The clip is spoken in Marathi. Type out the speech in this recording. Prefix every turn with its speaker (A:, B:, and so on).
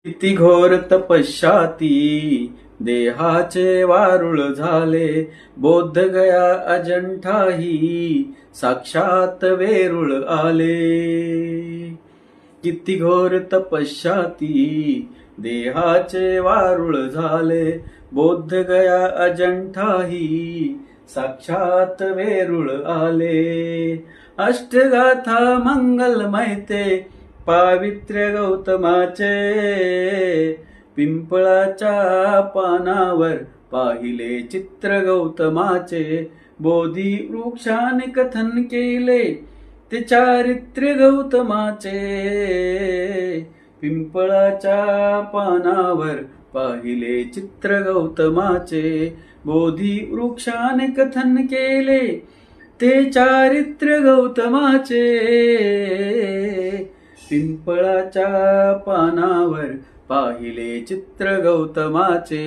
A: किती घोर तपश्चाती देहाचे वारुळ झाले, बोध गया अजंठाही साक्षात वेरुळ आले. किती घोर तपश्चाती देहाचे वारुळ झाले, बोध गया अजंठाही साक्षात वेरुळ आले. अष्टगाथा मंगलमय ते पावित्र्य गौतमाचे, पिंपळाच्या पानावर पाहिले चित्र गौतमाचे. बोधी वृक्षाने कथन केले ते चारित्र्य गौतमाचे, पिंपळाच्या पानावर पाहिले चित्र गौतमाचे. बोधी वृक्षाने कथन केले ते चारित्र्य गौतमाचे, पिंपळाच्या पानावर पाहिले चित्र गौतमाचे.